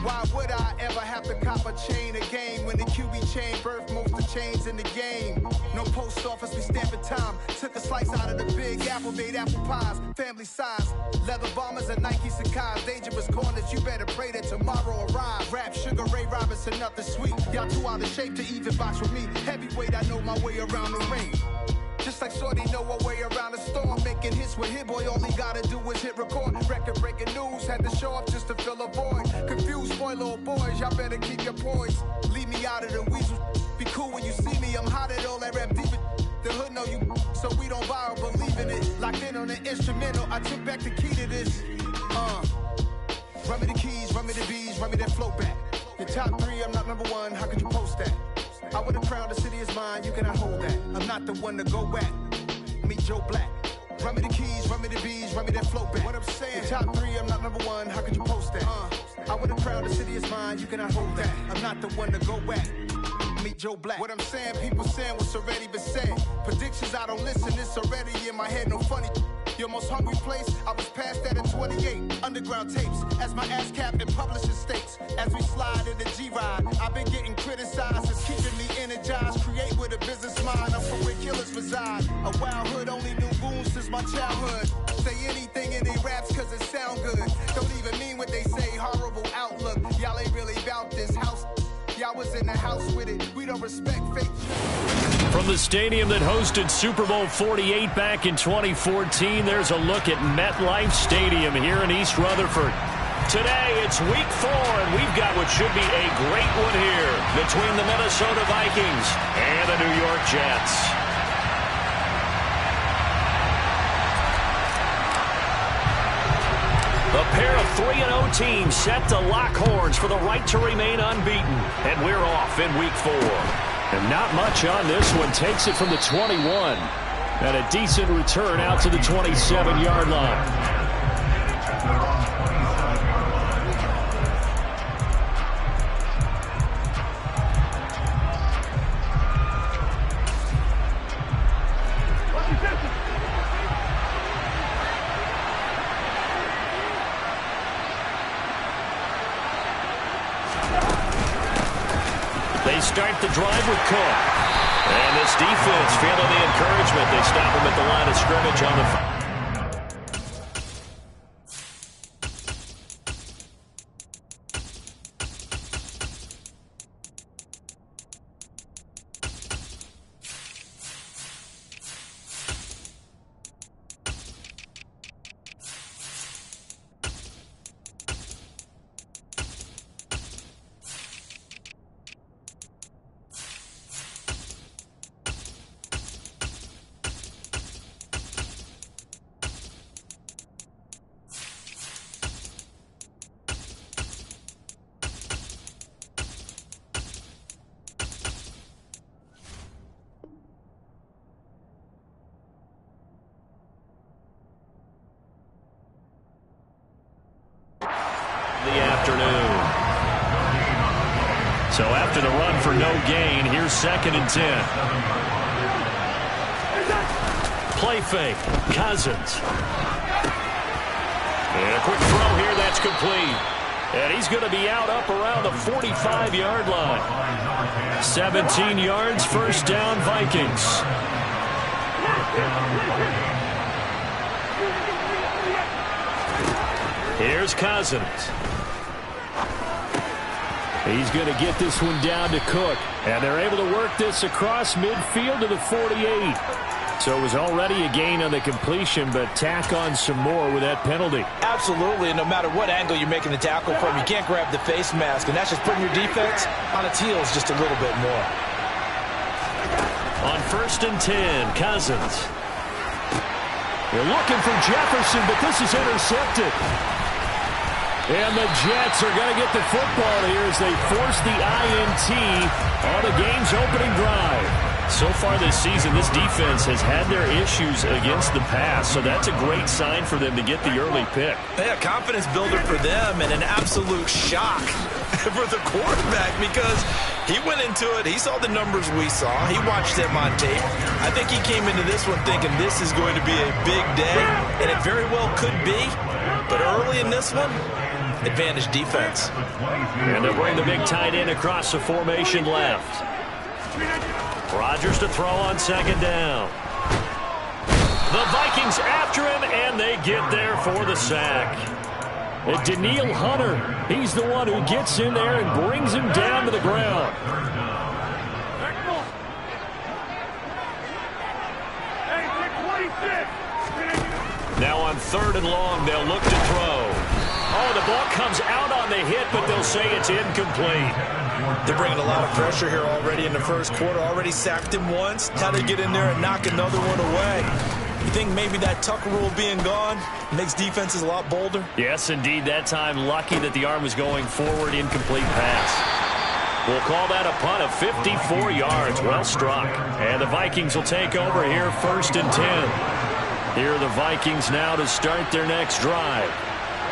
Why would I ever have to cop a chain a game when the QB chain birthed most of the chains in the game? No post office, we stamping time. Took a slice out of the big apple, made apple pies, family size. Leather bombers and Nike Sacai's, dangerous corners, you better pray that tomorrow arrive. Rap, Sugar Ray Robinson, nothing sweet. Y'all too out of shape to even box with me. Heavyweight, I know my way around the ring. Just like Shorty know her way around the storm. Making hits with Hit Boy, all he gotta do is hit record. Record-breaking news, had to show up just to fill a void. Confused boy, little boys, y'all better keep your poise. Leave me out of the weasel. Be cool when you see me, I'm hot at all that rap deep. The hood know you, so we don't borrow, believe in it. Locked in on the instrumental, I took back the key to this. Run me the keys, run me the bees, run me that flow back. Your top 3, I'm not number 1, how could you post that? I would've crowned the city is mine, you cannot hold that. I'm not the one to go back. Meet Joe Black. Run me the keys, run me the bees, run me that flow back. What I'm saying, your top 3, I'm not number 1, how could you post that? I would've crowned the city is mine, you cannot hold that. I'm not the one to go back. Meet Joe Black. What I'm saying, people saying what's already been said. Predictions, I don't listen, it's already in my head, no funny. Your most hungry place, I was past that in 28. Underground tapes, as my ass cap in publishing states. As we slide in the G-Ride, I've been getting criticized. It's keeping me energized, create with a business mind. I'm from where killers reside. A wild hood, only knew goons since my childhood. Say anything in they raps cause it sound good. Don't even mean what they say, horrible outlook. Y'all ain't really about this house. Y'all was in the house with it. We don't respect fake. From the stadium that hosted Super Bowl 48 back in 2014, there's a look at MetLife Stadium here in East Rutherford. Today, it's week 4, and we've got what should be a great one here between the Minnesota Vikings and the New York Jets. A pair of 3-0 teams set to lock horns for the right to remain unbeaten. And we're off in week 4. And not much on this one. Takes it from the 21. And a decent return out to the 27-yard line. They start the drive with Cook. And this defense feeling the encouragement. They stop him at the line of scrimmage on the... afternoon. So after the run for no gain, here's 2nd and 10. Play fake. Cousins. And a quick throw here that's complete. And he's going to be out up around the 45-yard line. 17 yards, first down, Vikings. Here's Cousins. He's going to get this one down to Cook. And they're able to work this across midfield to the 48. So it was already a gain on the completion, but tack on some more with that penalty. Absolutely, and no matter what angle you're making the tackle from, you can't grab the face mask, and that's just putting your defense on its heels just a little bit more. On 1st and 10, Cousins. They're looking for Jefferson, but this is intercepted. And the Jets are going to get the football here as they force the INT on the game's opening drive. So far this season, this defense has had their issues against the pass, so that's a great sign for them to get the early pick. Yeah, confidence builder for them and an absolute shock for the quarterback because he went into it. He saw the numbers we saw. He watched them on tape. I think he came into this one thinking this is going to be a big day, and it very well could be. But early in this one, advantage defense. And they'll bring the big tight end across the formation left. Rodgers to throw on second down. The Vikings after him, and they get there for the sack. And Daniil Hunter, he's the one who gets in there and brings him down to the ground. Now on 3rd and long, they'll look to throw. Oh, the ball comes out on the hit, but they'll say it's incomplete. They're bringing a lot of pressure here already in the first quarter. Already sacked him once. How to get in there and knock another one away. You think maybe that Tucker rule being gone makes defenses a lot bolder? Yes, indeed. That time, lucky that the arm was going forward, incomplete pass. We'll call that a punt of 54 yards. Well struck. And the Vikings will take over here 1st and 10. Here are the Vikings now to start their next drive.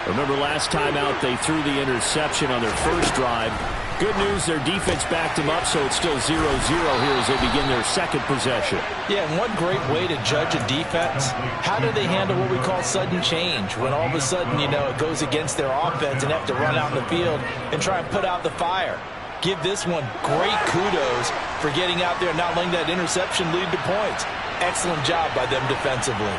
Remember last time out they threw the interception on their first drive. Good news, their defense backed them up, so it's still 0-0 here as they begin their second possession. Yeah, and one great way to judge a defense, how do they handle what we call sudden change? When all of a sudden, you know, it goes against their offense and have to run out in the field and try and put out the fire. Give this one great kudos for getting out there and not letting that interception lead to points. Excellent job by them defensively.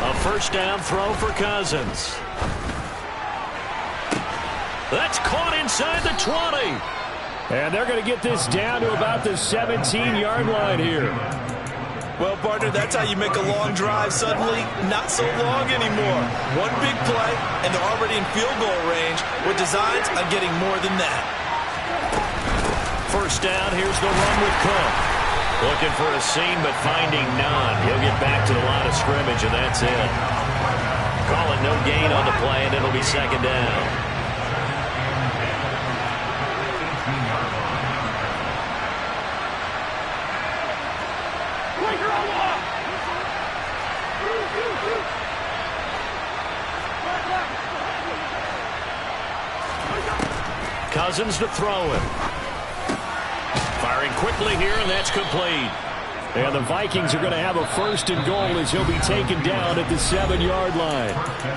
A first down throw for Cousins. That's caught inside the 20. And they're going to get this down to about the 17-yard line here. Well, partner, that's how you make a long drive suddenly not so long anymore. One big play, and they're already in field goal range with designs on getting more than that. First down, here's the run with Cook. Looking for a seam, but finding none. He'll get back to the line of scrimmage, and that's it. Call it no gain on the play, and it'll be second down. Cousins to throw it. Firing quickly here, and that's complete. And the Vikings are going to have a 1st and goal as he'll be taken down at the 7-yard line.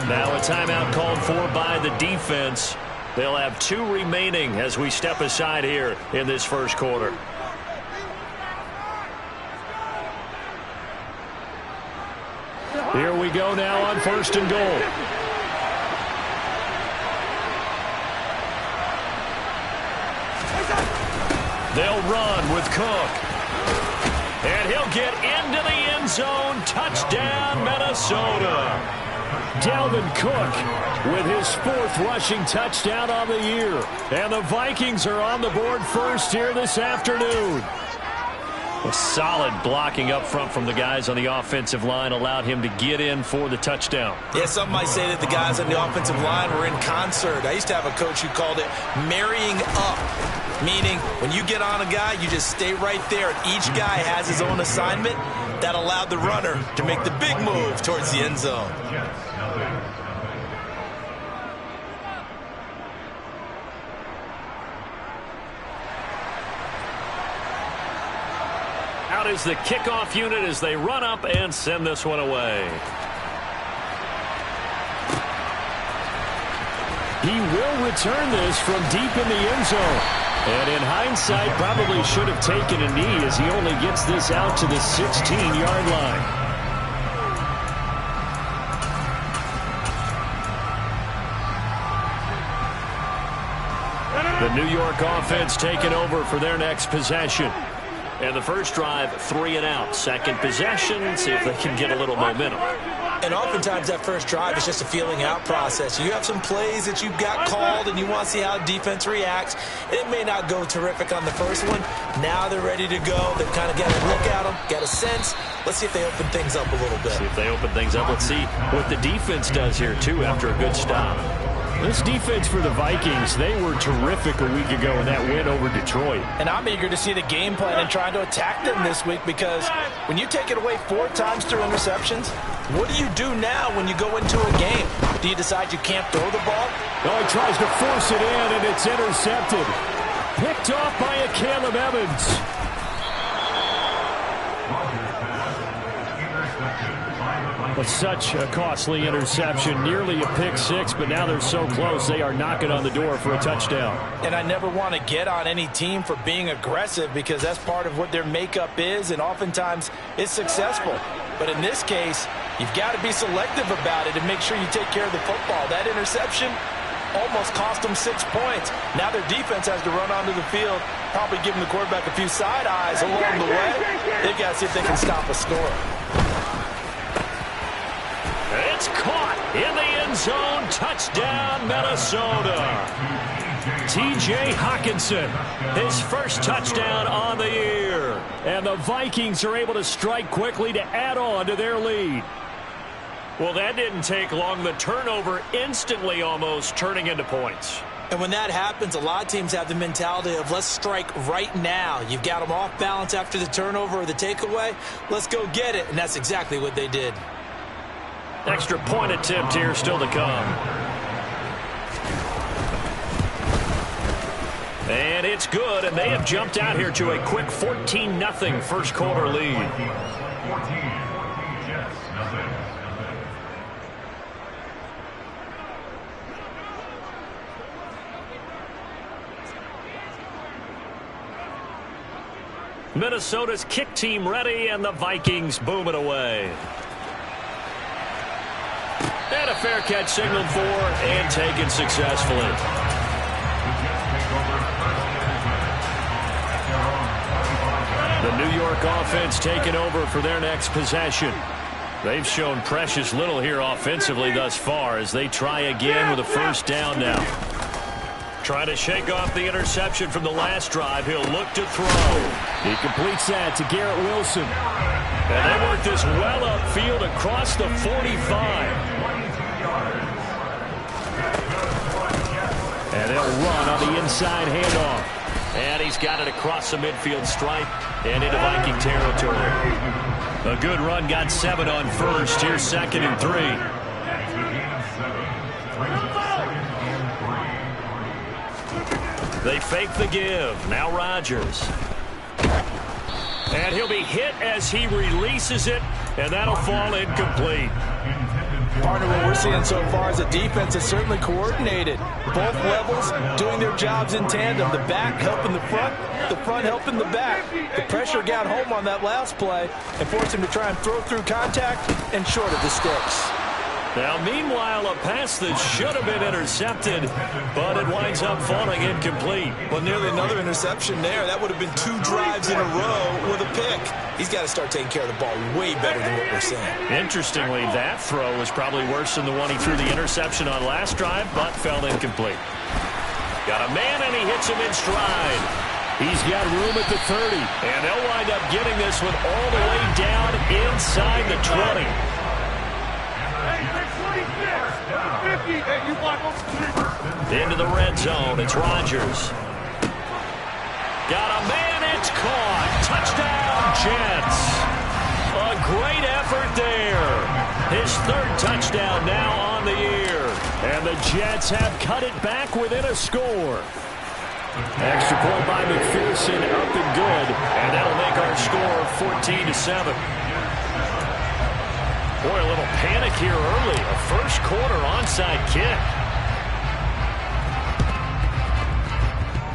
Now a timeout called for by the defense. They'll have 2 remaining as we step aside here in this first quarter. Here we go now on 1st and goal. They'll run with Cook. And he'll get into the end zone. Touchdown, Minnesota. Dalvin Cook with his 4th rushing touchdown on the year. And the Vikings are on the board first here this afternoon. A solid blocking up front from the guys on the offensive line allowed him to get in for the touchdown. Yeah, some might say that the guys on the offensive line were in concert. I used to have a coach who called it marrying up, meaning when you get on a guy, you just stay right there. And each guy has his own assignment. That allowed the runner to make the big move towards the end zone. Out is the kickoff unit as they run up and send this one away. He will return this from deep in the end zone. And in hindsight, probably should have taken a knee as he only gets this out to the 16-yard line. The New York offense taking over for their next possession. And the first drive, 3 and out. Second possession, see if they can get a little momentum. And oftentimes that first drive is just a feeling out process. You have some plays that you've got called and you want to see how defense reacts. It may not go terrific on the first one. Now they're ready to go. They've kind of got a look at them, got a sense. Let's see if they open things up a little bit. See if they open things up. Let's see what the defense does here, too, after a good stop. This defense for the Vikings, they were terrific a week ago in that win over Detroit. And I'm eager to see the game plan and trying to attack them this week because when you take it away 4 times through interceptions, what do you do now when you go into a game? Do you decide you can't throw the ball? Oh, he tries to force it in, and it's intercepted. Picked off by a Caleb Evans. Well, such a costly interception, nearly a pick six, but now they're so close they are knocking on the door for a touchdown. And I never want to get on any team for being aggressive because that's part of what their makeup is, and oftentimes it's successful. But in this case, you've got to be selective about it and make sure you take care of the football. That interception almost cost them 6 points. Now their defense has to run onto the field, probably giving the quarterback a few side eyes along the way. They've got to see if they can stop a score. It's caught in the end zone. Touchdown, Minnesota. T.J. Hockenson, his first touchdown on the year. And the Vikings are able to strike quickly to add on to their lead. Well, that didn't take long. The turnover instantly almost turning into points. And when that happens, a lot of teams have the mentality of let's strike right now. You've got them off balance after the turnover or the takeaway. Let's go get it. And that's exactly what they did. Extra point attempt here still to come. And it's good, and they have jumped out here to a quick 14-0 first quarter lead. Minnesota's kick team ready, and the Vikings boom it away. And a fair catch signaled for and taken successfully. The New York offense taking over for their next possession. They've shown precious little here offensively thus far as they try again with a first down now. Trying to shake off the interception from the last drive. He'll look to throw. He completes that to Garrett Wilson. And they work this well upfield across the 45. And they'll run on the inside handoff. And he's got it across the midfield stripe and into Viking territory. A good run, got 7 on first. Here's 2nd and 3. They fake the give. Now Rodgers. And he'll be hit as he releases it, and that'll fall incomplete. Partner, what we're seeing so far is the defense is certainly coordinated. Both levels doing their jobs in tandem. The back helping the front helping the back. The pressure got home on that last play and forced him to try and throw through contact and short of the sticks. Now, meanwhile, a pass that should have been intercepted, but it winds up falling incomplete. Well, nearly another interception there. That would have been 2 drives in a row with a pick. He's got to start taking care of the ball way better than what we're seeing. Interestingly, that throw was probably worse than the one he threw the interception on last drive, but fell incomplete. Got a man, and he hits him in stride. He's got room at the 30, and they'll wind up getting this one all the way down inside the 20. Into the red zone. It's Rodgers. Got a man. It's caught. Touchdown, Jets. A great effort there. His 3rd touchdown now on the year. And the Jets have cut it back within a score. Extra point by McPherson, up and good. And that'll make our score 14-7. Boy, a little panic here early. A first quarter onside kick.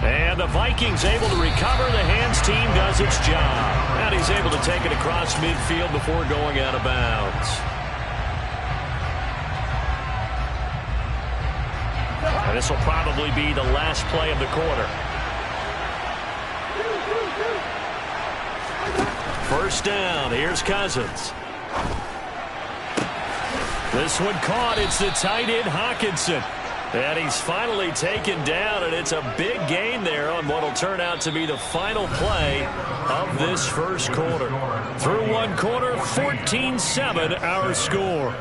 And the Vikings able to recover. The hands team does its job. And he's able to take it across midfield before going out of bounds. And this will probably be the last play of the quarter. First down. Here's Cousins. This one caught. It's the tight end, Hockenson. And he's finally taken down, and it's a big gain there on what will turn out to be the final play of this first quarter. Through one quarter, 14-7 our score.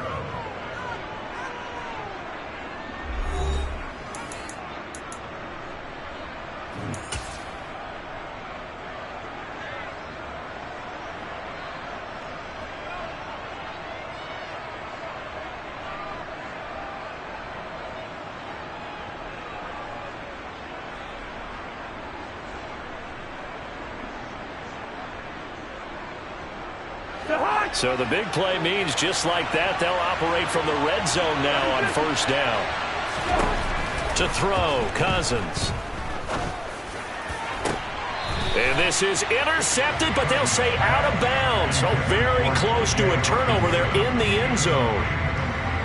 So the big play means just like that, they'll operate from the red zone now on first down. To throw, Cousins. And this is intercepted, but they'll say out of bounds. So very close to a turnover there in the end zone.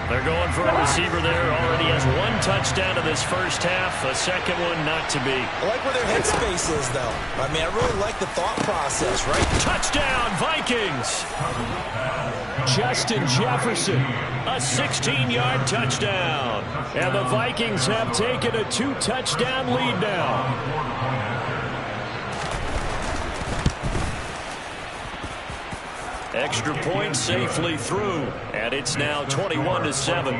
They're going for a receiver there. Already has one touchdown in this first half. A second one not to be. I like where their headspace is, though. I mean, I really like the thought process, right? Touchdown, Vikings. Justin Jefferson, a 16-yard touchdown. And the Vikings have taken a 2-touchdown lead now. Extra point safely through, and it's now 21-7.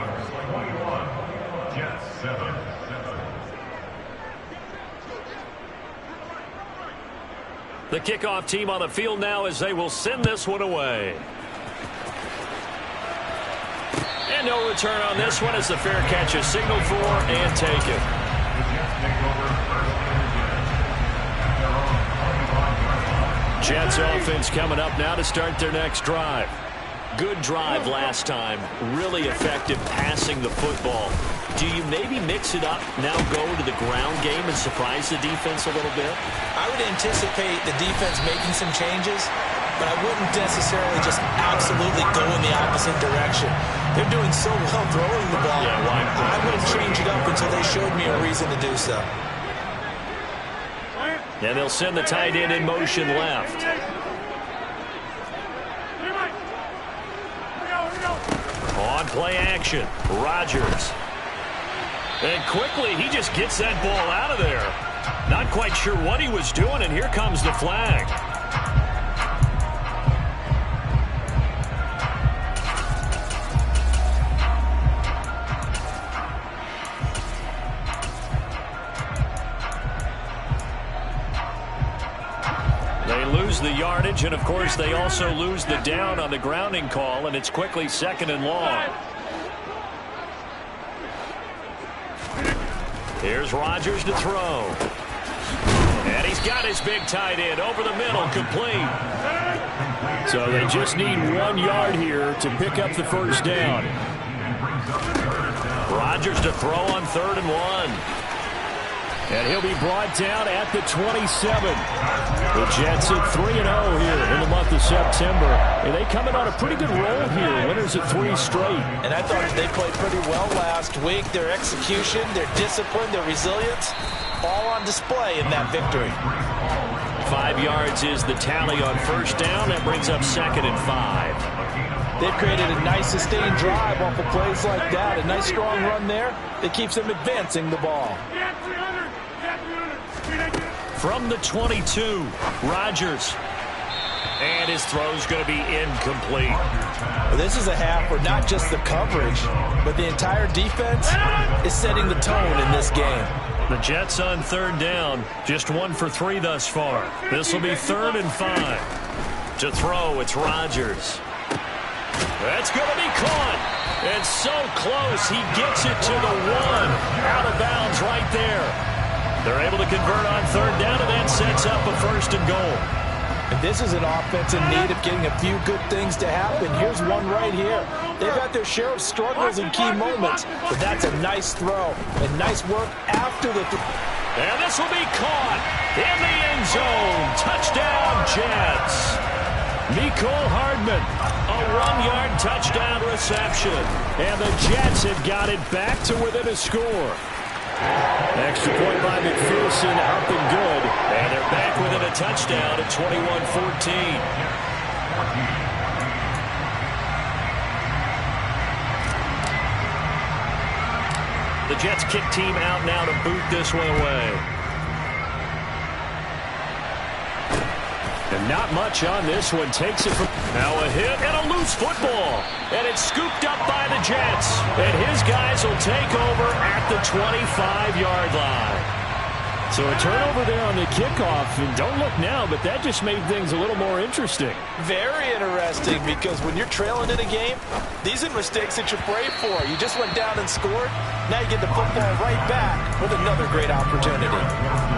The kickoff team on the field now as they will send this one away. And no return on this one as the fair catch is signaled for and taken. Jets offense coming up now to start their next drive. Good drive last time. Really effective passing the football. Do you maybe mix it up, now go to the ground game and surprise the defense a little bit? I would anticipate the defense making some changes, but I wouldn't necessarily just absolutely go in the opposite direction. They're doing so well throwing the ball. Yeah, why? I wouldn't change it up until they showed me a reason to do so. And they'll send the tight end in motion left. On play action, Rodgers. And quickly, he just gets that ball out of there. Not quite sure what he was doing, and here comes the flag. The yardage, and of course they also lose the down on the grounding call, and it's quickly second and long. Here's Rodgers to throw, and he's got his big tight end over the middle, complete. So they just need 1 yard here to pick up the first down. Rodgers to throw on 3rd and 1. And he'll be brought down at the 27. The Jets at 3-0 here in the month of September. And they come in on a pretty good roll here. Winners of 3 straight. And I thought they played pretty well last week. Their execution, their discipline, their resilience, all on display in that victory. 5 yards is the tally on first down. That brings up 2nd and 5. They've created a nice sustained drive off of plays like that. A nice strong run there that keeps them advancing the ball. From the 22, Rodgers. And his throw's going to be incomplete. Well, this is a half where not just the coverage, but the entire defense is setting the tone in this game. The Jets on 3rd down, just 1 for 3 thus far. This will be 3rd and 5. To throw, it's Rodgers. That's going to be caught. And so close, he gets it to the 1. Out of bounds right there. They're able to convert on 3rd down, and that sets up a 1st and goal. And this is an offense in need of getting a few good things to happen. Here's one right here. They've had their share of struggles in key moments, but that's a nice throw and nice work after the throw. And this will be caught in the end zone. Touchdown, Jets. Mecole Hardman, a 1-yard touchdown reception. And the Jets have got it back to within a score. Extra point by McPherson, up and good. And they're back within a touchdown at 21-14. The Jets kick team out now to boot this one away. And not much on this one. Takes it from... Now a hit and a loose football. And it's scooped up by the Jets. And his guys will take over at the 25-yard line. So a turnover there on the kickoff. And don't look now, but that just made things a little more interesting. Very interesting, because when you're trailing in a game, these are mistakes that you pray for. You just went down and scored. Now you get the football right back with another great opportunity.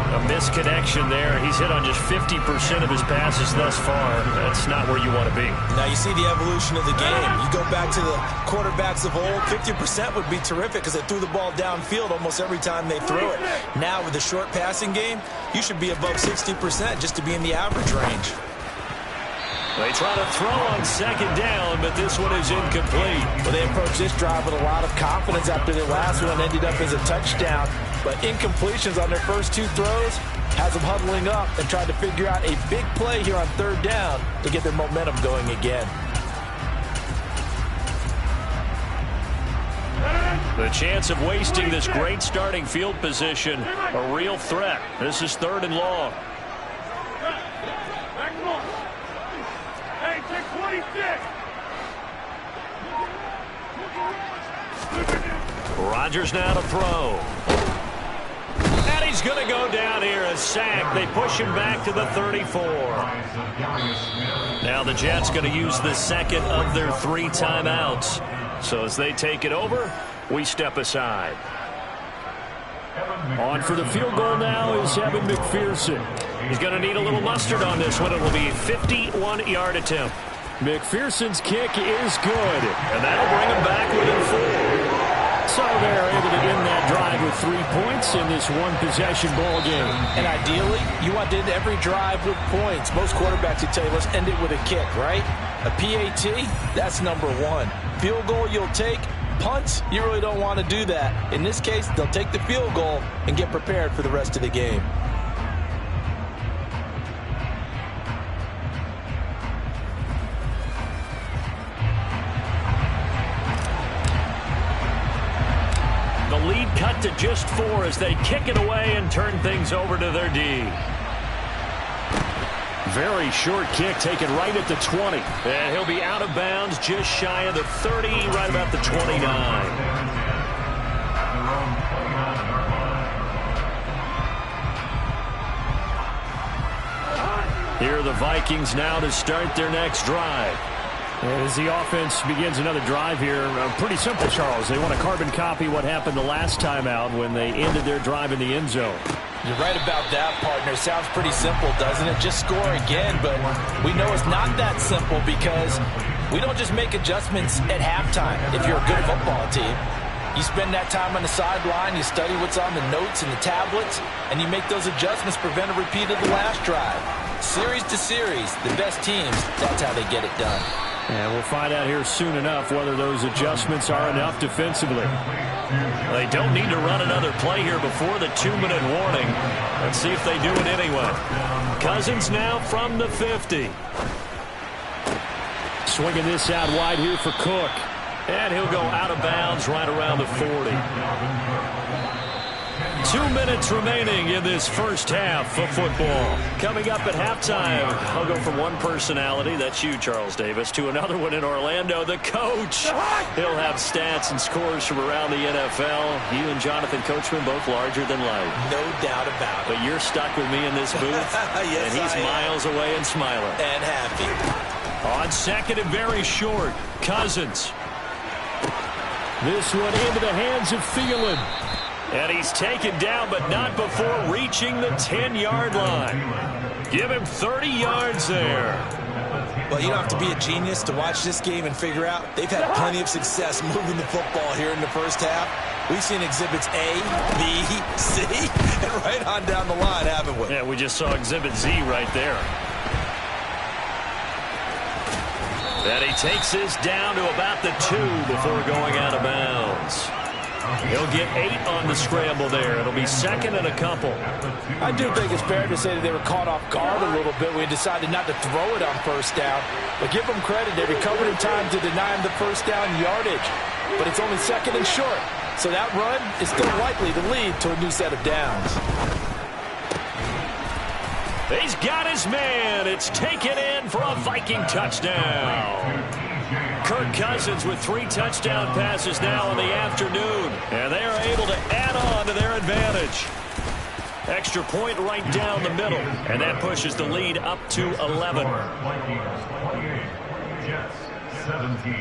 A misconnection there. He's hit on just 50% of his passes thus far. That's not where you want to be. Now you see the evolution of the game. You go back to the quarterbacks of old, 50% would be terrific because they threw the ball downfield almost every time they threw it. Now with the short passing game, you should be above 60% just to be in the average range. They try to throw on second down, but this one is incomplete. Well, they approached this drive with a lot of confidence after their last one ended up as a touchdown. But incompletions on their first two throws has them huddling up and trying to figure out a big play here on third down to get their momentum going again. The chance of wasting this great starting field position, a real threat. This is 3rd and long. Rodgers now to throw. And he's going to go down here, a sack. They push him back to the 34. Now the Jets going to use the second of their 3 timeouts. So as they take it over, we step aside. On for the field goal now is Evan McPherson. He's going to need a little mustard on this one. It will be a 51-yard attempt. McPherson's kick is good, and that'll bring him back within 4. So they're able to end that drive with 3 points in this one-possession ball game. And ideally, you want to end every drive with points. Most quarterbacks would tell you, let's end it with a kick, right? A PAT, that's number 1. Field goal you'll take. Punts, you really don't want to do that. In this case, they'll take the field goal and get prepared for the rest of the game. Lead cut to just 4 as they kick it away and turn things over to their D. Very short kick taken right at the 20. And he'll be out of bounds just shy of the 30, right about the 29. Here are the Vikings now to start their next drive. As the offense begins another drive here, pretty simple, Charles. They want to carbon copy what happened the last time out when they ended their drive in the end zone. You're right about that, partner. Sounds pretty simple, doesn't it? Just score again, but we know it's not that simple because we don't just make adjustments at halftime if you're a good football team. You spend that time on the sideline, you study what's on the notes and the tablets, and you make those adjustments, prevent a repeat of the last drive. Series to series, the best teams, that's how they get it done. And we'll find out here soon enough whether those adjustments are enough defensively. They don't need to run another play here before the 2-minute warning. Let's see if they do it anyway. Cousins now from the 50. Swinging this out wide here for Cook. And he'll go out of bounds right around the 40. 2 minutes remaining in this first half of football. Coming up at halftime, I'll go from one personality, that's you, Charles Davis, to another one in Orlando, the coach. He'll have stats and scores from around the NFL. You and Jonathan Coachman both larger than life. No doubt about it. But you're stuck with me in this booth, yes, and he's miles away and smiling. And happy. On second and very short, Cousins. This one into the hands of Thielen. And he's taken down, but not before reaching the 10-yard line. Give him 30 yards there. Well, you don't have to be a genius to watch this game and figure out they've had plenty of success moving the football here in the first half. We've seen exhibits A, B, C, and right on down the line, haven't we? Yeah, we just saw exhibit Z right there. And he takes this down to about the 2 before going out of bounds. He'll get 8 on the scramble there. It'll be second and a couple. I do think it's fair to say that they were caught off guard a little bit. We decided not to throw it on first down. But give them credit. They recovered in time to deny him the first down yardage. But it's only second and short. So that run is still likely to lead to a new set of downs. He's got his man. It's taken in for a Viking touchdown. Kirk Cousins with 3 touchdown passes now in the afternoon. And they are able to add on to their advantage. Extra point right down the middle. And that pushes the lead up to 11. Vikings 28, Jets 17.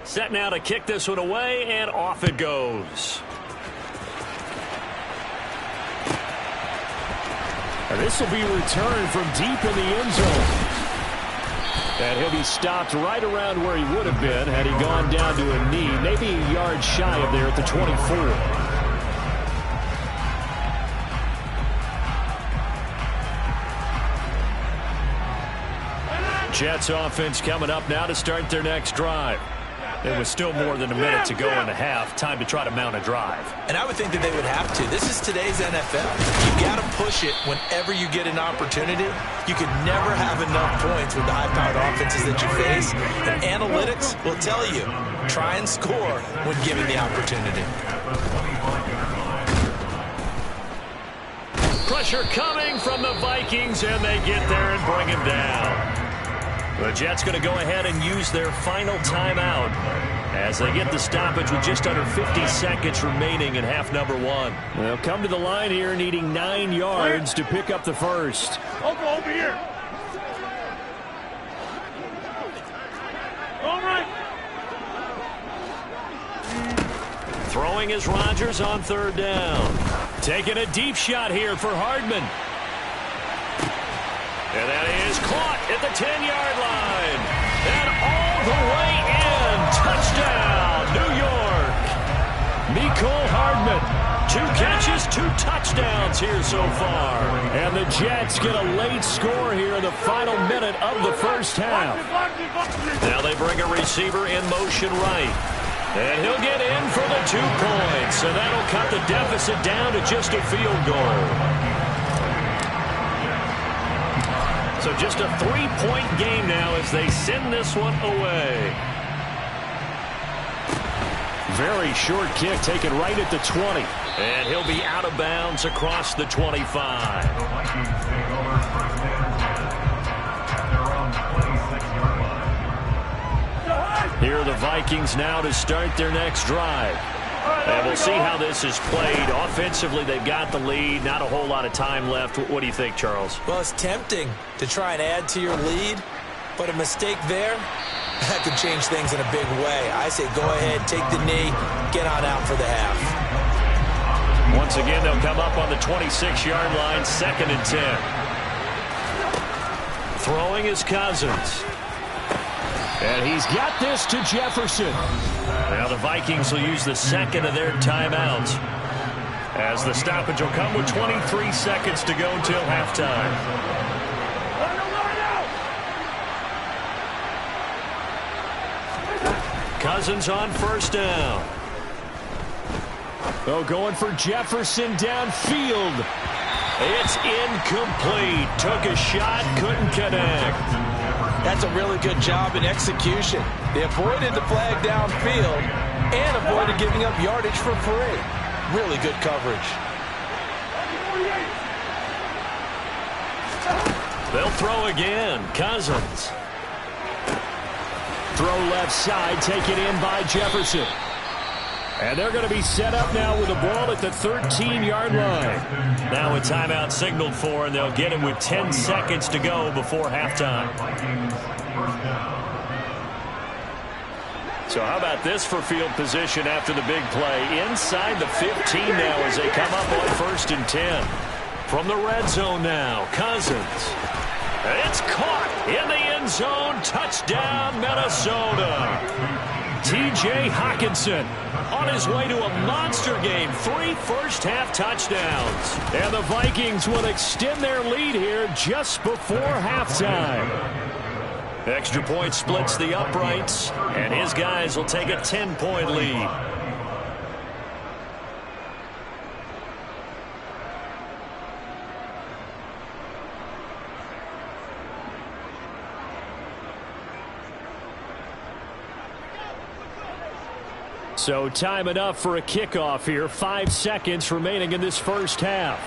Set now to kick this one away, and off it goes. And this will be returned from deep in the end zone. And he'll be stopped right around where he would have been had he gone down to a knee, maybe a yard shy of there at the 24. Jets offense coming up now to start their next drive. There was still more than a minute to go in the half. Time to try to mount a drive. And I would think that they would have to. This is today's NFL. You've got to push it whenever you get an opportunity. You could never have enough points with the high-powered offenses that you face. And analytics will tell you, try and score when given the opportunity. Pressure coming from the Vikings, and they get there and bring him down. The Jets going to go ahead and use their final timeout as they get the stoppage with just under 50 seconds remaining in half number one. They'll come to the line here needing 9 yards to pick up the first. Over here. All right. Throwing is Rodgers on third down. Taking a deep shot here for Hardman. And that is caught at the 10-yard line. And all the way in. Touchdown, New York. Mecole Hardman. 2 catches, 2 touchdowns here so far. And the Jets get a late score here in the final minute of the first half. Now they bring a receiver in motion right. And he'll get in for the 2 points. So that'll cut the deficit down to just a field goal. So just a 3-point game now as they send this one away. Very short kick taken right at the 20. And he'll be out of bounds across the 25. The Vikings take over first and 10 at their own 26-yard line. Here are the Vikings now to start their next drive. And we'll see how this is played. Offensively, they've got the lead. Not a whole lot of time left. What do you think, Charles? Well, it's tempting to try and add to your lead, but a mistake there, that could change things in a big way. I say go ahead, take the knee, get on out for the half. Once again, they'll come up on the 26-yard line, 2nd and 10. Throwing is Cousins. And he's got this to Jefferson. Now the Vikings will use the second of their timeouts as the stoppage will come with 23 seconds to go until halftime. Cousins on first down. Oh, going for Jefferson downfield. It's incomplete. Took a shot, couldn't connect. That's a really good job in execution. They avoided the flag downfield and avoided giving up yardage for free. Really good coverage. They'll throw again. Cousins. Throw left side, taken in by Jefferson. And they're going to be set up now with the ball at the 13-yard line. Now a timeout signaled for, and they'll get him with 10 seconds to go before halftime. So how about this for field position after the big play? Inside the 15 now as they come up on 1st and 10. From the red zone now, Cousins. It's caught in the end zone. Touchdown, Minnesota. T.J. Hockenson on his way to a monster game. 3 first-half touchdowns. And the Vikings will extend their lead here just before halftime. Extra point splits the uprights, and his guys will take a 10-point lead. So time enough for a kickoff here. 5 seconds remaining in this first half.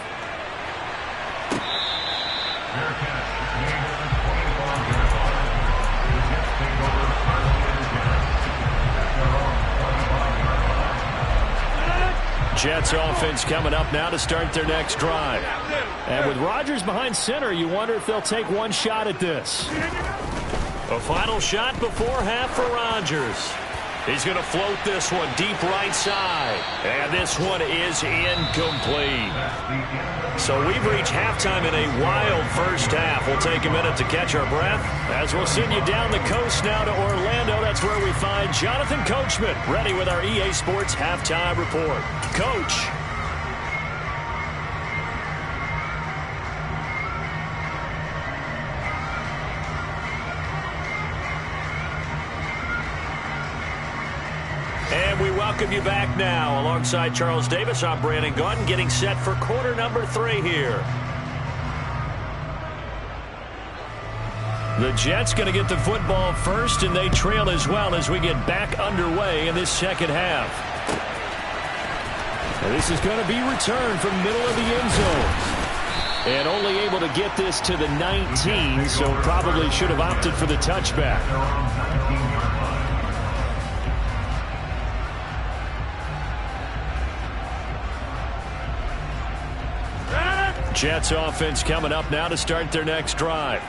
Jets offense coming up now to start their next drive. And with Rodgers behind center, you wonder if they'll take one shot at this. A final shot before half for Rodgers. He's going to float this one deep right side. And this one is incomplete. So we've reached halftime in a wild first half. We'll take a minute to catch our breath as we'll send you down the coast now to Orlando. That's where we find Jonathan Coachman ready with our EA Sports Halftime Report. Coach. And we welcome you back now. Alongside Charles Davis, I'm Brandon Gotw, getting set for quarter number 3 here. The Jets going to get the football first, and they trail as well as we get back underway in this second half. And this is going to be returned from middle of the end zone. And only able to get this to the 19, so probably should have opted for the touchback. Jets offense coming up now to start their next drive.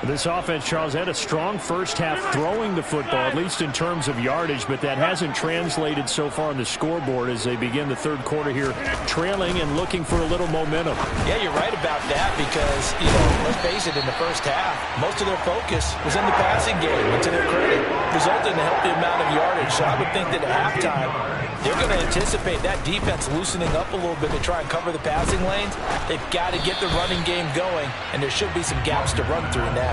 This offense, Charles, had a strong first half throwing the football, at least in terms of yardage, but that hasn't translated so far on the scoreboard as they begin the third quarter here, trailing and looking for a little momentum. Yeah, you're right about that because, let's face it, in the first half, most of their focus was in the passing game, and to their credit, resulted in a healthy amount of yardage. So I would think that at halftime, they're going to anticipate that defense loosening up a little bit to try and cover the passing lanes. They've got to get the running game going, and there should be some gaps to run through now.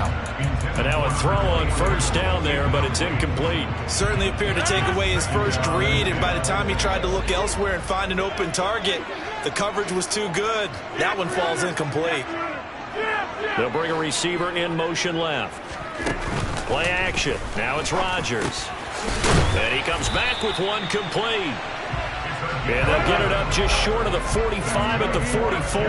And now a throw on first down there, but it's incomplete. Certainly appeared to take away his first read, and by the time he tried to look elsewhere and find an open target, the coverage was too good. That one falls incomplete. They'll bring a receiver in motion left. Play action. Now it's Rodgers. And he comes back with one complete. And they'll get it up just short of the 45 at the 44.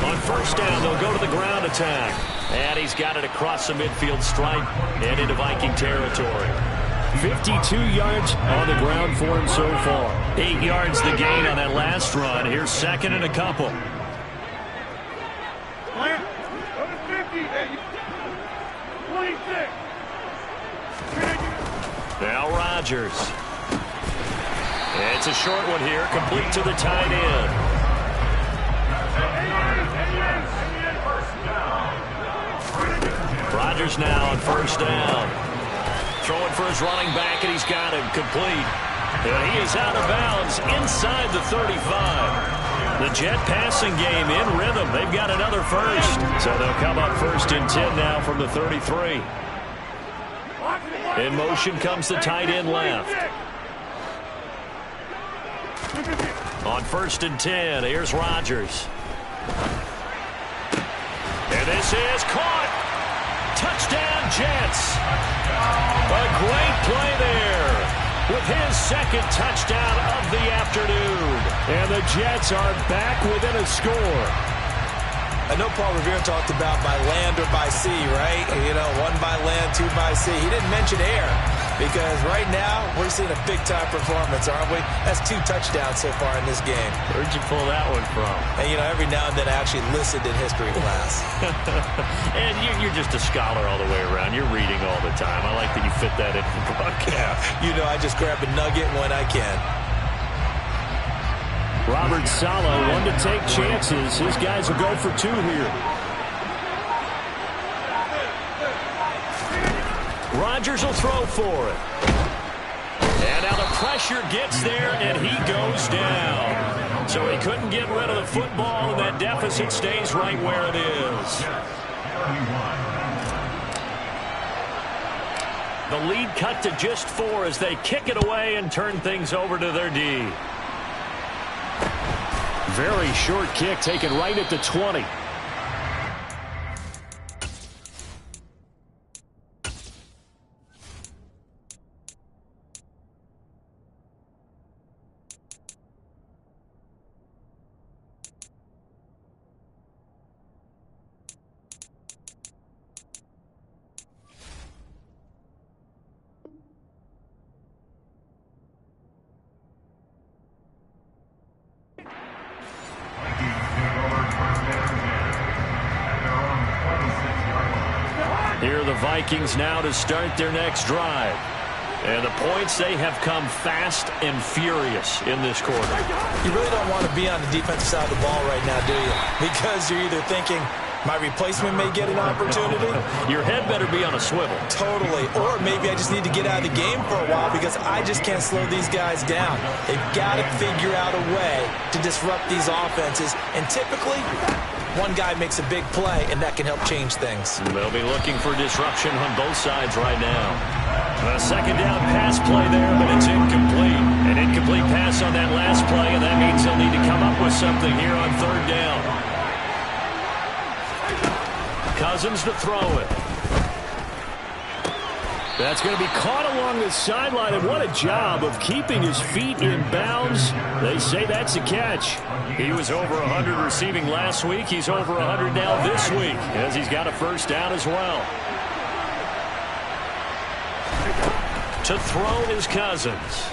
On first down, they'll go to the ground attack. And he's got it across the midfield stripe and into Viking territory. 52 yards on the ground for him so far. 8 yards the gain on that last run. Here's second and a couple. Now Rodgers. It's a short one here, complete to the tight end. Rodgers now on first down. Throwing for his running back, and he's got him complete. And he is out of bounds inside the 35. The Jet passing game in rhythm. They've got another first. So they'll come up first and 10 now from the 33. In motion comes the tight end left. On first and 10, here's Rodgers. And this is caught. Touchdown, Jets. A great play there with his second touchdown of the afternoon. And the Jets are back within a score. I know Paul Revere talked about by land or by sea, right? One by land, two by sea. He didn't mention air because right now we're seeing a big-time performance, aren't we? That's 2 touchdowns so far in this game. Where'd you pull that one from? And, every now and then I actually listened in history class. And you're just a scholar all the way around. You're reading all the time. I like that you fit that in the broadcast. I just grab a nugget when I can. Robert Saleh, one to take chances. His guys will go for 2 here. Rodgers will throw for it. And now the pressure gets there, and he goes down. So he couldn't get rid of the football, and that deficit stays right where it is. The lead cut to just 4 as they kick it away and turn things over to their D. Very short kick taken right at the 20. Vikings take over first and 10. the Vikings now to start their next drive. And the points, they have come fast and furious in this quarter. You really don't want to be on the defensive side of the ball right now, do you? Because you're either thinking, my replacement may get an opportunity. Your head better be on a swivel. Totally. Or maybe I just need to get out of the game for a while because I just can't slow these guys down. They've got to figure out a way to disrupt these offenses. And typically, one guy makes a big play, and that can help change things. They'll be looking for disruption on both sides right now. A second down pass play there, but it's incomplete. An incomplete pass on that last play, and that means they'll need to come up with something here on third down. Cousins to throw it. That's going to be caught along the sideline, and what a job of keeping his feet in bounds. They say that's a catch. He was over 100 receiving last week. He's over 100 now this week, as he's got a first down as well. To throw is Cousins.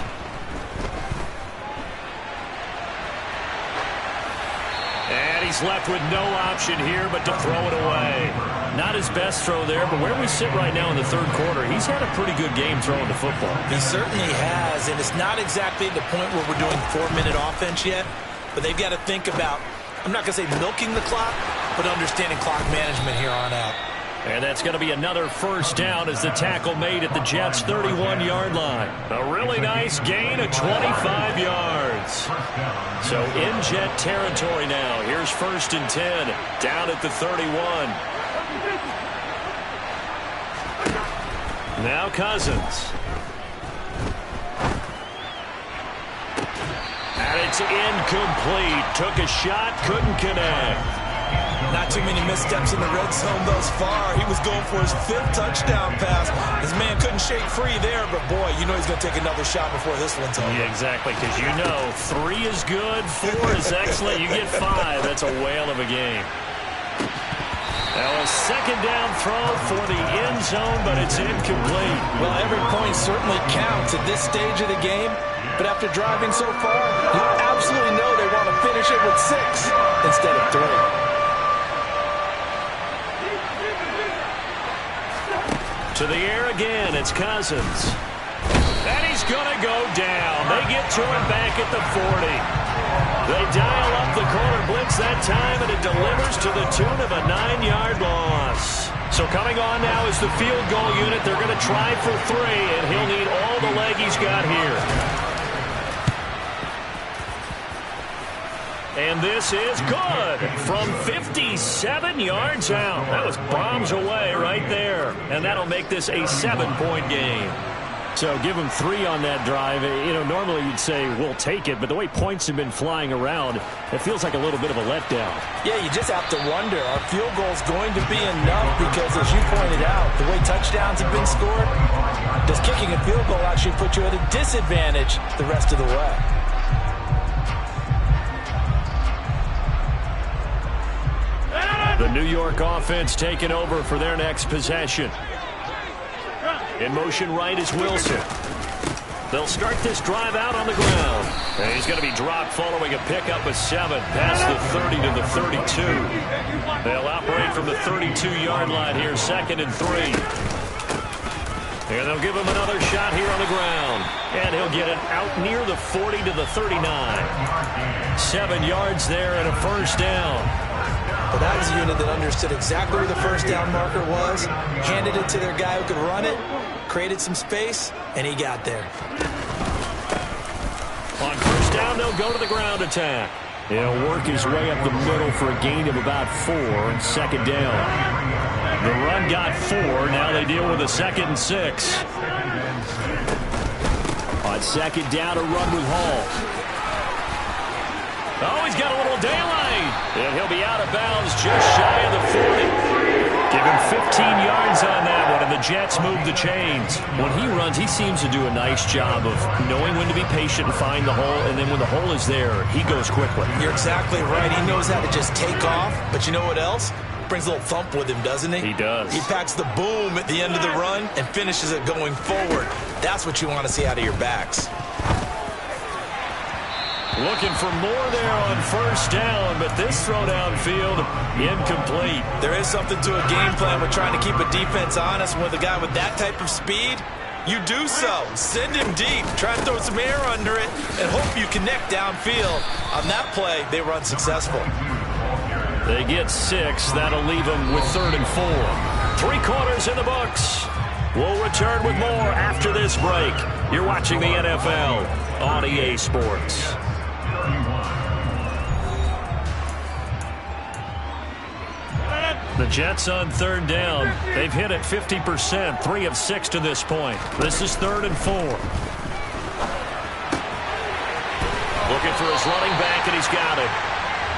And he's left with no option here but to throw it away. Not his best throw there, but where we sit right now in the third quarter, he's had a pretty good game throwing the football. He certainly has, and it's not exactly the point where we're doing 4-minute offense yet, but they've got to think about, I'm not going to say milking the clock, but understanding clock management here on out. And that's going to be another first down as the tackle made at the Jets' 31-yard line. A really nice gain of 25 yards. So in Jet territory now. Here's 1st and 10 down at the 31. Now Cousins. And it's incomplete. Took a shot, couldn't connect. Not too many missteps in the red zone thus far. He was going for his 5th touchdown pass. His man couldn't shake free there, but boy, you know he's going to take another shot before this one's over. Yeah, exactly, because you know 3 is good, 4 is excellent. You get 5. That's a whale of a game. Now a second down throw for the end zone, but it's incomplete. Well, every point certainly counts at this stage of the game, but after driving so far, you absolutely know they want to finish it with 6 instead of 3. To the air again, it's Cousins. And he's going to go down. They get to him back at the 40. They dial up the corner blitz that time, and it delivers to the tune of a 9-yard loss. So coming on now is the field goal unit. They're going to try for 3, and he'll need all the leg he's got here. And this is good from 57 yards out. That was bombs away right there. And that'll make this a 7-point game. So give them 3 on that drive. You know, normally you'd say we'll take it, but the way points have been flying around, it feels like a little bit of a letdown. Yeah, you just have to wonder, are field goals going to be enough? Because as you pointed out, the way touchdowns have been scored, does kicking a field goal actually put you at a disadvantage the rest of the way? The New York offense taking over for their next possession. In motion right is Wilson. They'll start this drive out on the ground. And he's going to be dropped following a pickup of 7 past the 30 to the 32. They'll operate from the 32-yard line here, 2nd and 3. And they'll give him another shot here on the ground. And he'll get it out near the 40 to the 39. 7 yards there and a first down. But that was a unit that understood exactly where the first down marker was, handed it to their guy who could run it, created some space, and he got there. On first down, they'll go to the ground attack. He'll work his way up the middle for a gain of about 4 and 2nd down. The run got 4. Now they deal with a 2nd and 6. On 2nd down, a run with Hall. Oh, he's got a little daylight. And he'll be out of bounds just shy of the 40. Give him 15 yards on that one, and the Jets move the chains. When he runs, he seems to do a nice job of knowing when to be patient and find the hole, and then when the hole is there, he goes quickly. You're exactly right. He knows how to just take off, but you know what else? Brings a little thump with him, doesn't he? He does. He packs the boom at the end of the run and finishes it going forward. That's what you want to see out of your backs. Looking for more there on first down, but this throw downfield incomplete. There is something to a game plan with trying to keep a defense honest. With a guy with that type of speed, you do so. Send him deep. Try and throw some air under it and hope you connect downfield. On that play, they were unsuccessful. They get 6. That'll leave them with 3rd and 4. 3 quarters in the books. We'll return with more after this break. You're watching the NFL on EA Sports. The Jets on 3rd down. They've hit it 50%, 3 of 6 to this point. This is 3rd and 4. Looking for his running back, and he's got it.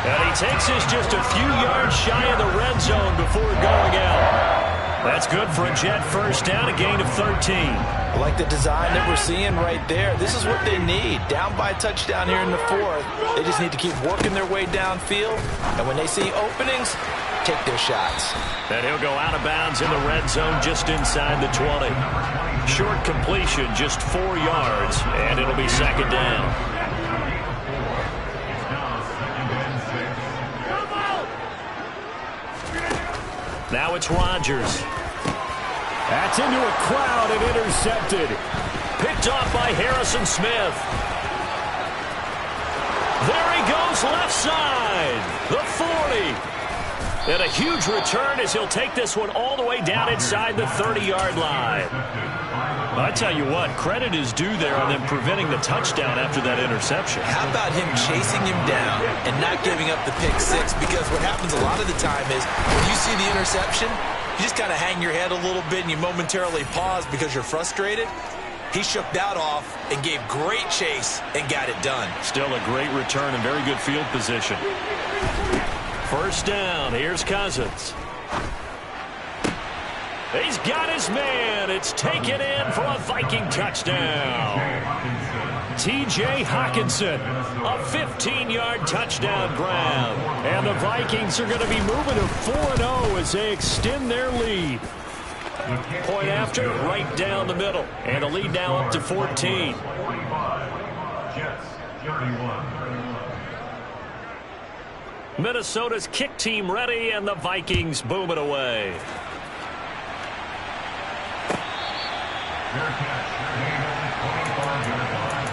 And he takes this just a few yards shy of the red zone before going out. That's good for a Jet first down, a gain of 13. I like the design that we're seeing right there. This is what they need. Down by a touchdown here in the 4th. They just need to keep working their way downfield. And when they see openings, take their shots. And he'll go out of bounds in the red zone just inside the 20. Short completion, just 4 yards, and it'll be 2nd down. Now it's Rodgers. That's into a crowd and intercepted. Picked off by Harrison Smith. There he goes left side. The 40. And a huge return as he'll take this one all the way down inside the 30-yard line. I tell you what, credit is due there on them preventing the touchdown after that interception. How about him chasing him down and not giving up the pick 6? Because what happens a lot of the time is when you see the interception, you just kind of hang your head a little bit and you momentarily pause because you're frustrated. He shook that off and gave great chase and got it done. Still a great return and very good field position. First down, here's Cousins. He's got his man. It's taken in for a Viking touchdown. T.J. Hawkinson, a 15-yard touchdown grab. And the Vikings are going to be moving to 4-0 as they extend their lead. Point after, right down the middle. And the lead now up to 14. Jets, 31. Minnesota's kick team ready, and the Vikings boom it away. Fair catch. Gain of the 25-yard line.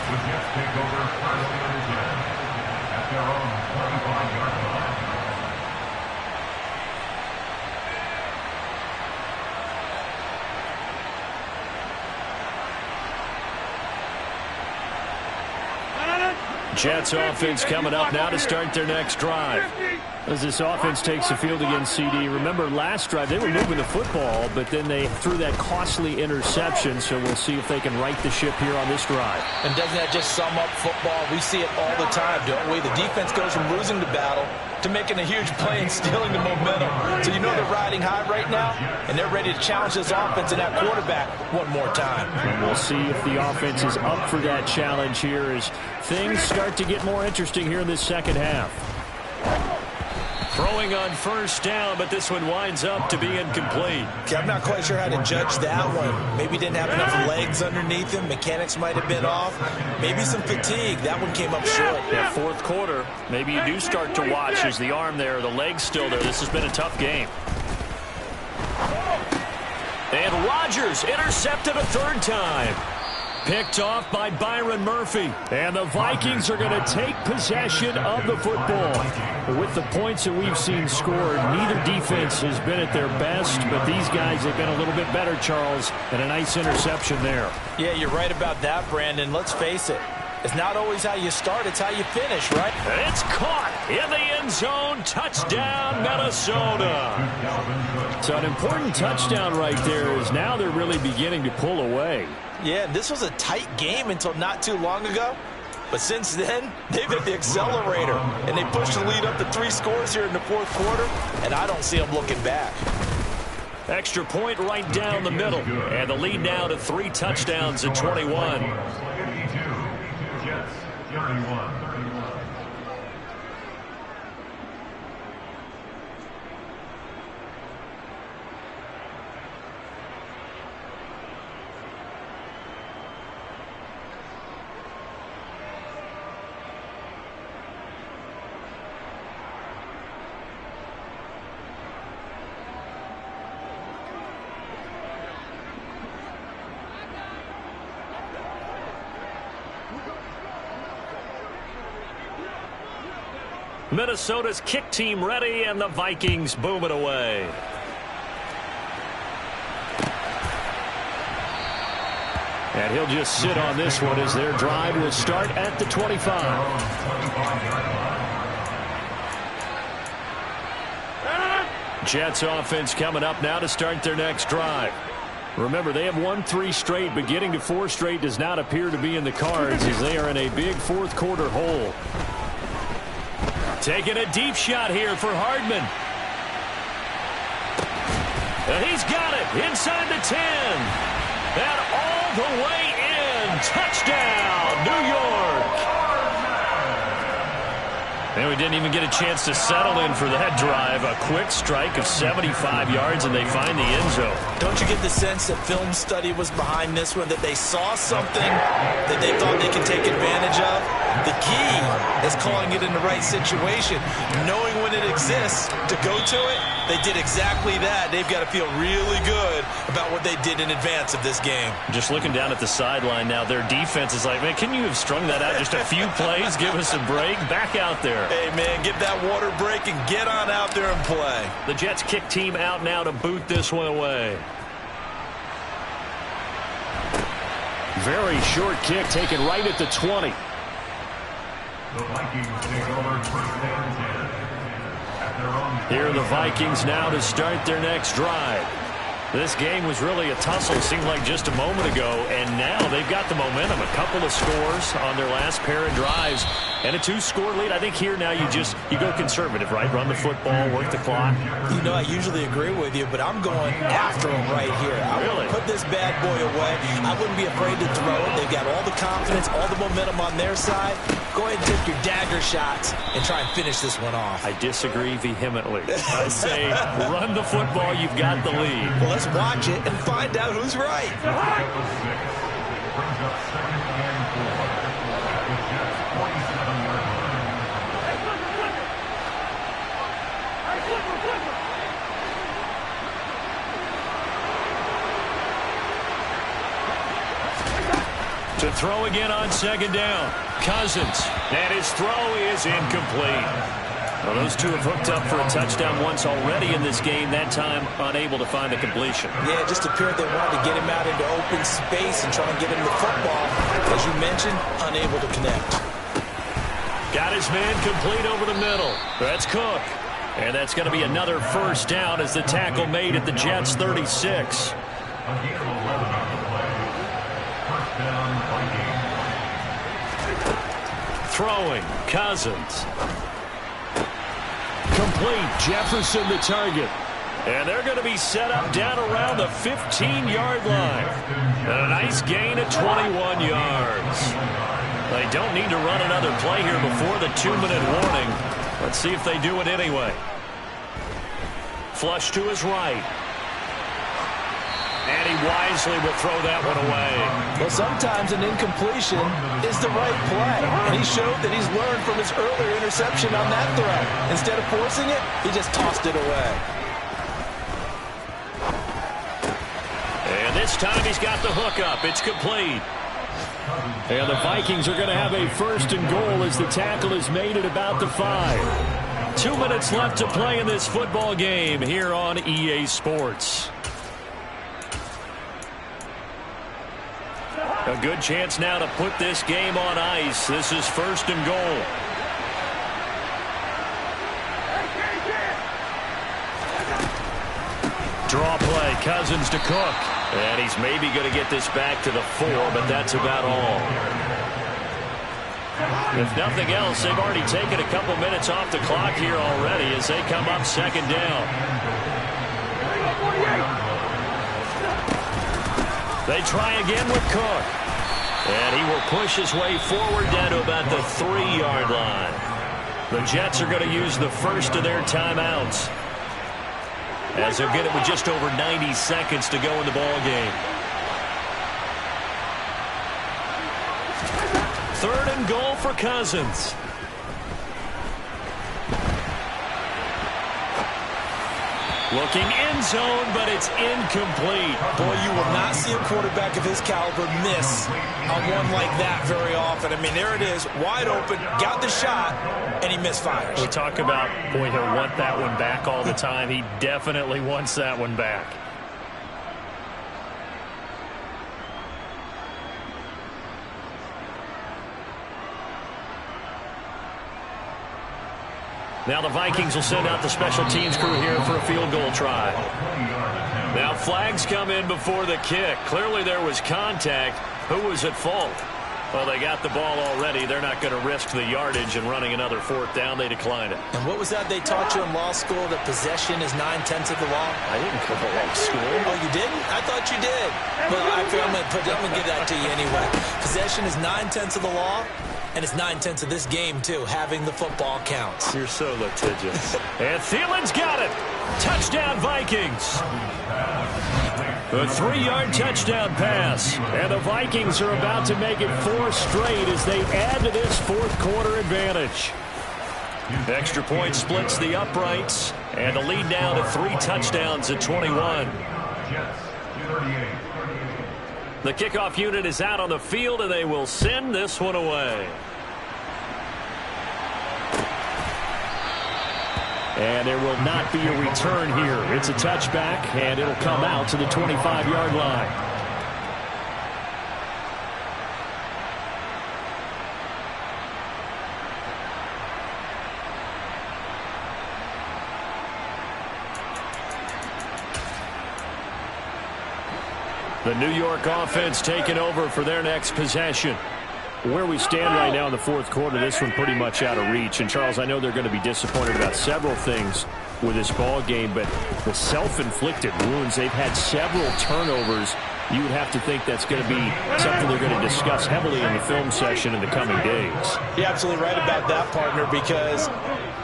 The Jets take over first and 10 at their own 25-yard line. Jets offense coming up now to start their next drive. As this offense takes the field against CD. Remember, last drive they were moving the football, but then they threw that costly interception, so we'll see if they can right the ship here on this drive. And doesn't that just sum up football? We see it all the time, don't we? The defense goes from losing the battle to making a huge play and stealing the momentum. So you know they're riding high right now, and they're ready to challenge this offense and that quarterback one more time. And we'll see if the offense is up for that challenge here as things start to get more interesting here in this second half. Throwing on first down, but this one winds up to be incomplete. Okay, I'm not quite sure how to judge that one. Maybe didn't have enough legs underneath him. Mechanics might have been off. Maybe some fatigue. That one came up short. Yeah, 4th quarter. Maybe you do start to watch as the arm there, the leg's still there. This has been a tough game. And Rodgers intercepted a 3rd time. Picked off by Byron Murphy. And the Vikings are going to take possession of the football. With the points that we've seen scored, neither defense has been at their best, but these guys have been a little bit better, Charles, and a nice interception there. Yeah, you're right about that, Brandon. Let's face it. It's not always how you start, it's how you finish, right? And it's caught in the end zone. Touchdown, Minnesota. So an important touchdown right there is now they're really beginning to pull away. Yeah, this was a tight game until not too long ago. But since then, they've hit the accelerator. And they pushed the lead up to 3 scores here in the 4th quarter. And I don't see them looking back. Extra point right down the middle. And the lead now to 3 touchdowns at 21. 52. Jets, 31. Minnesota's kick team ready, and the Vikings boom it away. And he'll just sit on this one as their drive will start at the 25. Jets offense coming up now to start their next drive. Remember, they have won 3 straight, but getting to 4 straight does not appear to be in the cards as they are in a big fourth quarter hole. Taking a deep shot here for Hardman. And he's got it inside the 10. And all the way in. Touchdown, New York. And we didn't even get a chance to settle in for that drive. A quick strike of 75 yards, and they find the end zone. Don't you get the sense that film study was behind this one, that they saw something that they thought they could take advantage of? The key is calling it in the right situation, knowing when it exists to go to it. They did exactly that. They've got to feel really good about what they did in advance of this game. Just looking down at the sideline now, their defense is like, man, can you have strung that out just a few plays? Give us a break. Back out there. Hey, man, get that water break and get on out there and play. The Jets kick team out now to boot this one away. Very short kick taken right at the 20. The Vikings take over first and 10. At their own. Here are the Vikings now to start their next drive. This game was really a tussle, seemed like just a moment ago, and now they've got the momentum. A couple of scores on their last pair of drives, and a 2-score lead. I think here now you go conservative, right? Run the football, work the clock. You know, I usually agree with you, but I'm going after them right here. I really put this bad boy away. I wouldn't be afraid to throw it. They've got all the confidence, all the momentum on their side. Go ahead and take your dagger shots and try and finish this one off. I disagree vehemently. I say run the football. You've got the lead. Well, let's watch it and find out who's right. Brings up second and 4 at the Jets' 47-yard line. To throw again on second down. Cousins. And his throw is incomplete. Well, those two have hooked up for a touchdown once already in this game, that time unable to find the completion. Yeah, it just appeared they wanted to get him out into open space and try and get him the football. As you mentioned, unable to connect. Got his man complete over the middle. That's Cook. And that's going to be another first down as the tackle made at the Jets' 36. Again, 11 on the play. First down, Vikings. Throwing, Cousins. Complete, Jefferson the target. And they're going to be set up down around the 15-yard line. And a nice gain of 21 yards. They don't need to run another play here before the 2-minute warning. Let's see if they do it anyway. Flush to his right. And he wisely will throw that one away. Well, sometimes an incompletion is the right play. And he showed that he's learned from his earlier interception on that throw. Instead of forcing it, he just tossed it away. And this time he's got the hook up. It's complete. And the Vikings are going to have a first and goal as the tackle is made at about the 5. 2 minutes left to play in this football game here on EA Sports. A good chance now to put this game on ice. This is first and goal. Draw play, Cousins to Cook. And he's maybe going to get this back to the 4, but that's about all. If nothing else, they've already taken a couple minutes off the clock here already as they come up second down. They try again with Cook. And he will push his way forward down to about the 3-yard line. The Jets are going to use the first of their timeouts, as they'll get it with just over 90 seconds to go in the ball game. Third and goal for Cousins. Looking end zone, but it's incomplete. Boy, you will not see a quarterback of his caliber miss on one like that very often. I mean, there it is, wide open, got the shot, and he misfires. We talk about, boy, he'll want that one back all the time. He definitely wants that one back. Now the Vikings will send out the special teams crew here for a field goal try. Now flags come in before the kick. Clearly there was contact. Who was at fault? Well, they got the ball already. They're not going to risk the yardage and running another fourth down. They declined it. And what was that they taught you in law school, that possession is 9/10 of the law? I didn't go to law school. Oh, you didn't? I thought you did. Well, I'm going to give that to you anyway. Possession is 9/10 of the law. And it's 9/10 of this game, too, having the football counts. You're so litigious. And Thielen's got it. Touchdown, Vikings. A 3-yard touchdown pass. And the Vikings are about to make it 4 straight as they add to this fourth quarter advantage. Extra point splits the uprights. And the lead now to 3 touchdowns at 21. The kickoff unit is out on the field, and they will send this one away. And there will not be a return here. It's a touchback, and it'll come out to the 25-yard line. The New York offense taking over for their next possession. Where we stand right now in the fourth quarter, this one pretty much out of reach. And, Charles, I know they're going to be disappointed about several things with this ball game, but the self-inflicted wounds, they've had several turnovers. You would have to think that's going to be something they're going to discuss heavily in the film session in the coming days. You're absolutely right about that, partner, because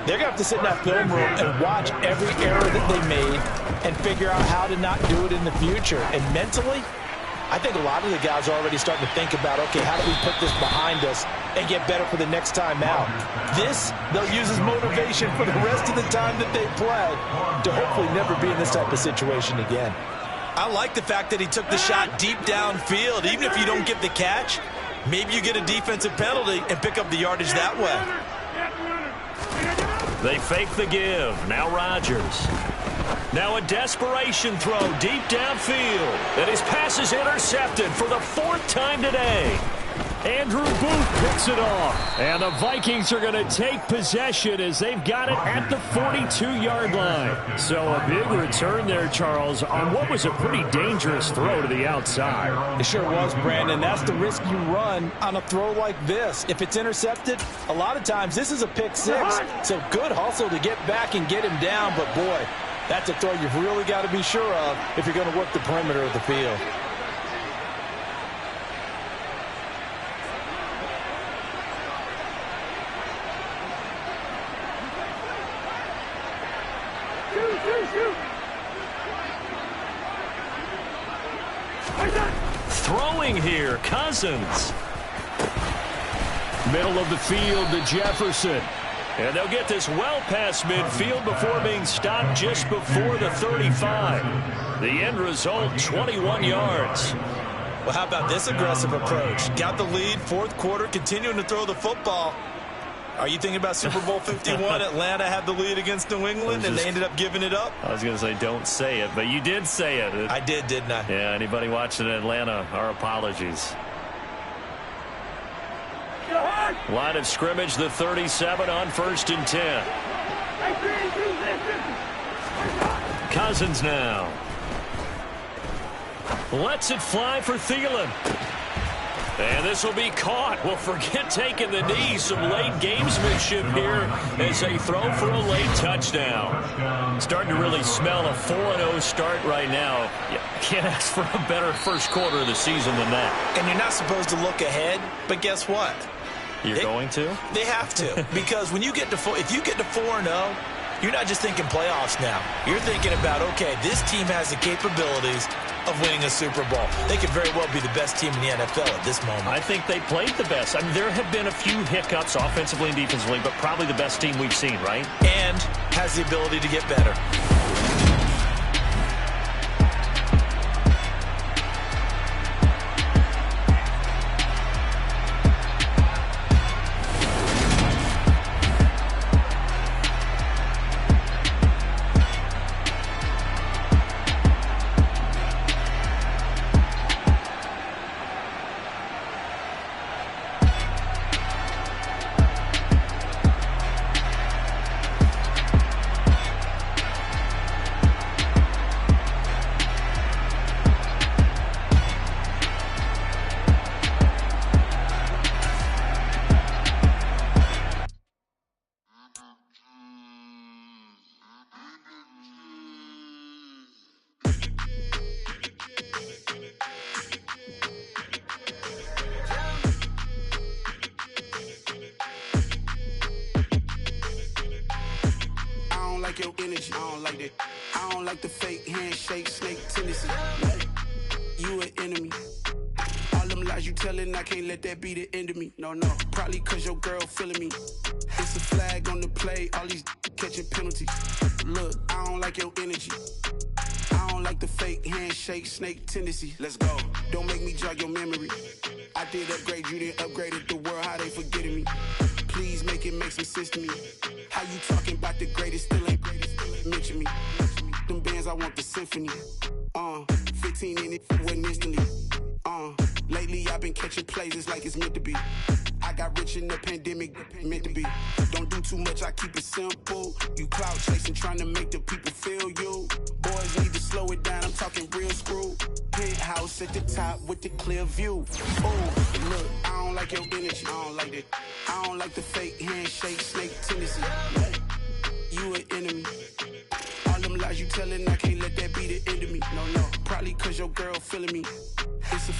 they're going to have to sit in that film room and watch every error that they made and figure out how to not do it in the future. And mentally, I think a lot of the guys are already starting to think about, okay, how do we put this behind us and get better for the next time out? This, they'll use as motivation for the rest of the time that they play to hopefully never be in this type of situation again. I like the fact that he took the shot deep downfield. Even if you don't get the catch, maybe you get a defensive penalty and pick up the yardage that way. They fake the give. Now Rodgers. Now a desperation throw deep downfield. And his pass is intercepted for the 4th time today. Andrew Booth picks it off. And the Vikings are going to take possession as they've got it at the 42-yard line. So a big return there, Charles, on what was a pretty dangerous throw to the outside. It sure was, Brandon. That's the risk you run on a throw like this. If it's intercepted, a lot of times this is a pick 6. So good hustle to get back and get him down. But, boy, that's a throw you've really got to be sure of if you're going to work the perimeter of the field. Throwing here, Cousins. Middle of the field to Jefferson. And they'll get this well past midfield before being stopped just before the 35. The end result, 21 yards. Well, how about this aggressive approach? Got the lead, fourth quarter, continuing to throw the football. Are you thinking about Super Bowl 51? Atlanta had the lead against New England, and they ended up giving it up? I was going to say don't say it, but you did say it. I did, didn't I? Yeah, anybody watching in Atlanta, our apologies. Line of scrimmage, the 37 on 1st and 10. Cousins now. Lets it fly for Thielen. And this will be caught. Well, forget taking the knee. Some late gamesmanship here as they throw for a late touchdown. Starting to really smell a 4-0 start right now. You can't ask for a better first quarter of the season than that. And you're not supposed to look ahead, but guess what? You're going to? They have to. Because when you get to if you get to 4-0, you're not just thinking playoffs now. You're thinking about, okay, this team has the capabilities of winning a Super Bowl. They could very well be the best team in the NFL at this moment. I think they played the best. I mean, there have been a few hiccups offensively and defensively, but probably the best team we've seen, right? And has the ability to get better. don't like that. I don't like the fake handshake, snake tendency. You an enemy. All them lies you telling, I can't let that be the end of me. No, probably cause your girl feeling me. It's a flag on the play, all these catching penalties. Look, I don't like your energy. I don't like the fake handshake, snake tendency. Let's go. Don't make me jog your memory. I did upgrade, you didn't upgrade it. The world, how they forgetting me. Please make it make some sense to me. How you talking about the greatest, still ain't mention me. Them bands, I want the symphony. 15 in it, wasn't instantly. Lately I've been catching plays, it's like it's meant to be. I got rich in the pandemic, meant to be. Don't do too much, I keep it simple. You clout chasing, trying to make the people feel you. Boys need to slow it down, I'm talking real screw. Penthouse at the top with the clear view. Oh, look, I don't like your energy, I don't like that. I don't like the fake handshake, snake tendency. You an enemy. All them lies you telling, I can't let that be the end of me. No, probably cause your girl feeling me. It's a